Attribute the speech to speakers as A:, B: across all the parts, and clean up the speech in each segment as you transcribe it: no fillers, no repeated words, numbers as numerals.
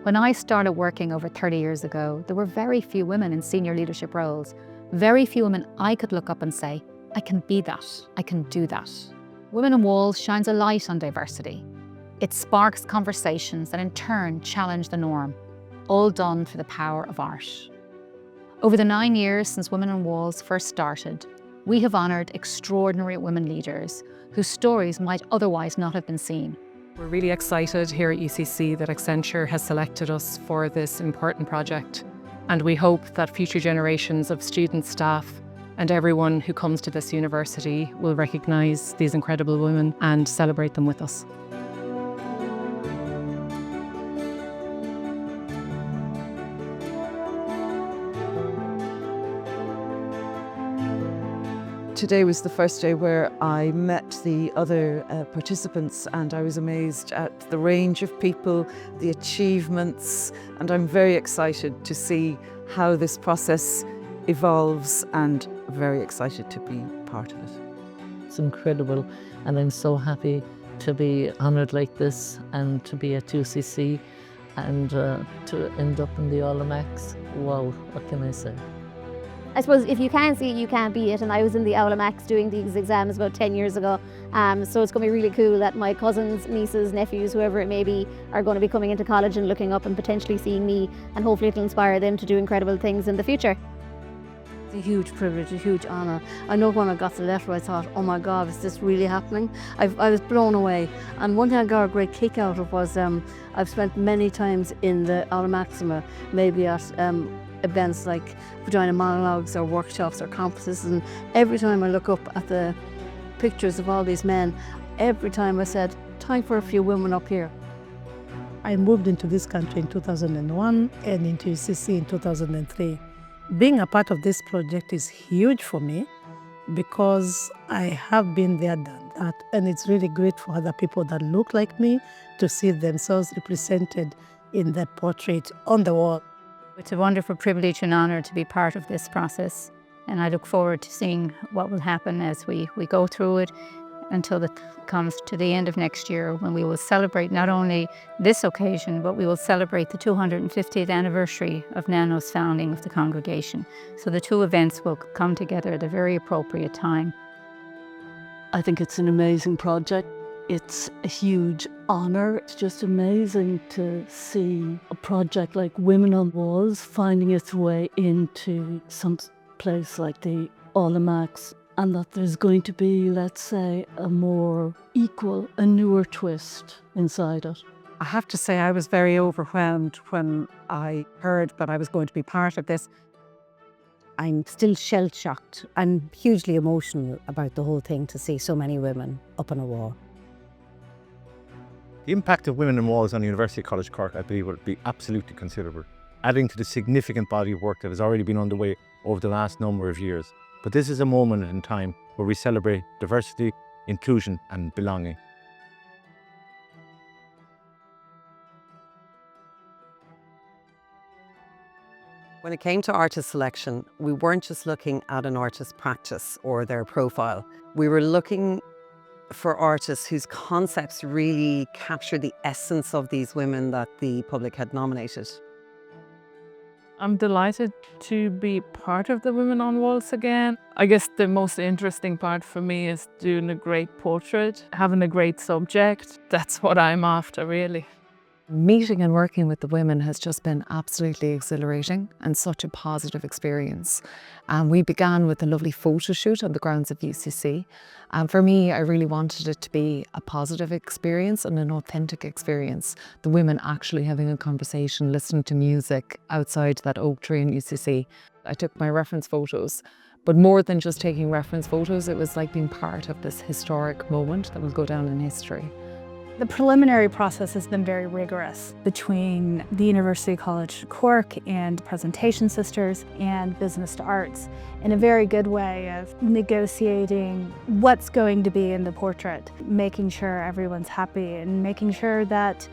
A: When I started working over 30 years ago, there were very few women in senior leadership roles. Very few women I could look up and say, I can be that, I can do that. Women on Walls shines a light on diversity. It sparks conversations that in turn challenge the norm, all done for the power of art. Over the 9 years since Women on Walls first started, we have honoured extraordinary women leaders whose stories might otherwise not have been seen.
B: We're really excited here at UCC that Accenture has selected us for this important project, and we hope that future generations of students, staff and everyone who comes to this university will recognise these incredible women and celebrate them with us.
C: Today was the first day where I met the other participants, and I was amazed at the range of people, the achievements, and I'm very excited to see how this process evolves and very excited to be part of it.
D: It's incredible, and I'm so happy to be honoured like this and to be at UCC and to end up in the All-Max. Wow, what can I say?
E: I suppose if you can't see it, you can't be it. And I was in the Aula Max doing these exams about 10 years ago. So it's going to be really cool that my cousins, nieces, nephews, whoever it may be, are going to be coming into college and looking up and potentially seeing me. And hopefully it'll inspire them to do incredible things in the future.
F: It's a huge privilege, a huge honour. I know when I got the letter I thought, oh my God, is this really happening? I was blown away. And one thing I got a great kick out of was I've spent many times in the Aula Maxima, maybe at events like vagina monologues or workshops or conferences, and every time I look up at the pictures of all these men, every time I said, time for a few women up here.
G: I moved into this country in 2001 and into UCC in 2003. Being a part of this project is huge for me because I have been there, done that, and it's really great for other people that look like me to see themselves represented in the portrait on the wall.
A: It's a wonderful privilege and honour to be part of this process, and I look forward to seeing what will happen as we go through it until it comes to the end of next year, when we will celebrate not only this occasion, but we will celebrate the 250th anniversary of Nano's founding of the congregation. So the two events will come together at a very appropriate time.
F: I think it's an amazing project. It's a huge honour. It's just amazing to see a project like Women on Walls finding its way into some place like the All-Max, and that there's going to be, let's say, a more equal, a newer twist inside it.
B: I have to say I was very overwhelmed when I heard that I was going to be part of this.
H: I'm still shell-shocked. I'm hugely emotional about the whole thing, to see so many women up on a wall.
I: The impact of Women on Walls on University College Cork, I believe, will be absolutely considerable, adding to the significant body of work that has already been underway over the last number of years. But this is a moment in time where we celebrate diversity, inclusion and belonging.
J: When it came to artist selection, we weren't just looking at an artist's practice or their profile. We were looking for artists whose concepts really capture the essence of these women that the public had nominated.
B: I'm delighted to be part of the Women on Walls again. I guess the most interesting part for me is doing a great portrait, having a great subject. That's what I'm after, really.
K: Meeting and working with the women has just been absolutely exhilarating and such a positive experience. We began with a lovely photo shoot on the grounds of UCC. For me, I really wanted it to be a positive experience and an authentic experience. The women actually having a conversation, listening to music outside that oak tree in UCC. I took my reference photos, but more than just taking reference photos, it was like being part of this historic moment that will go down in history.
L: The preliminary process has been very rigorous between the University College Cork and Presentation Sisters and Business to Arts, in a very good way of negotiating what's going to be in the portrait, making sure everyone's happy and making sure that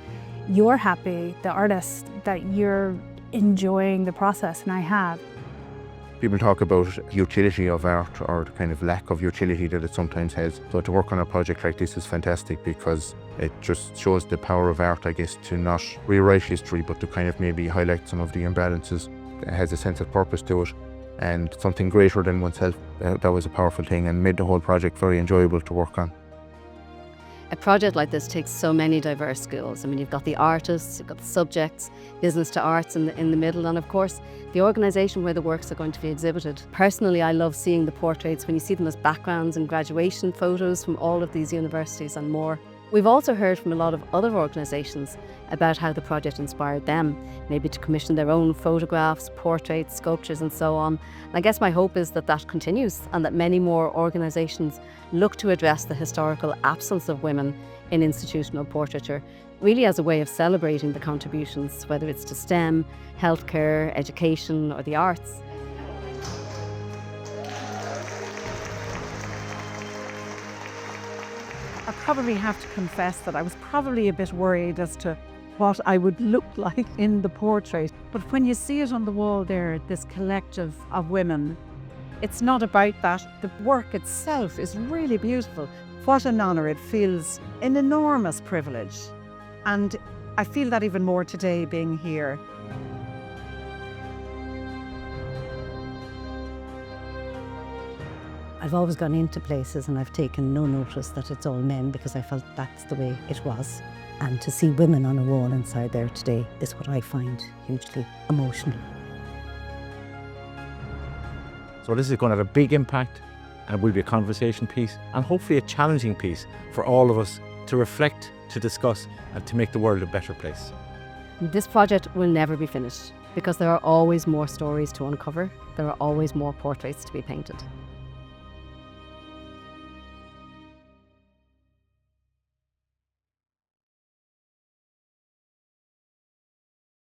L: you're happy, the artist, that you're enjoying the process, and I have.
M: People talk about utility of art or the kind of lack of utility that it sometimes has. So to work on a project like this is fantastic because It just shows the power of art, I guess, to not rewrite history, but to kind of maybe highlight some of the imbalances. It has a sense of purpose to it and something greater than oneself. That was a powerful thing and made the whole project very enjoyable to work on.
N: A project like this takes so many diverse skills. I mean, you've got the artists, you've got the subjects, business to arts in the middle, and of course, the organisation where the works are going to be exhibited. Personally, I love seeing the portraits when you see them as backgrounds and graduation photos from all of these universities and more. We've also heard from a lot of other organisations about how the project inspired them, maybe to commission their own photographs, portraits, sculptures and so on. And I guess my hope is that that continues and that many more organisations look to address the historical absence of women in institutional portraiture, really as a way of celebrating the contributions, whether it's to STEM, healthcare, education or the arts.
O: I probably have to confess that I was probably a bit worried as to what I would look like in the portrait. But when you see it on the wall there, this collective of women, it's not about that. The work itself is really beautiful. What an honour. It feels an enormous privilege. And I feel that even more today being here.
H: I've always gone into places and I've taken no notice that it's all men because I felt that's the way it was. And to see women on a wall inside there today is what I find hugely emotional.
I: So this is going to have a big impact and will be a conversation piece and hopefully a challenging piece for all of us to reflect, to discuss and to make the world a better place.
N: This project will never be finished because there are always more stories to uncover. There are always more portraits to be painted.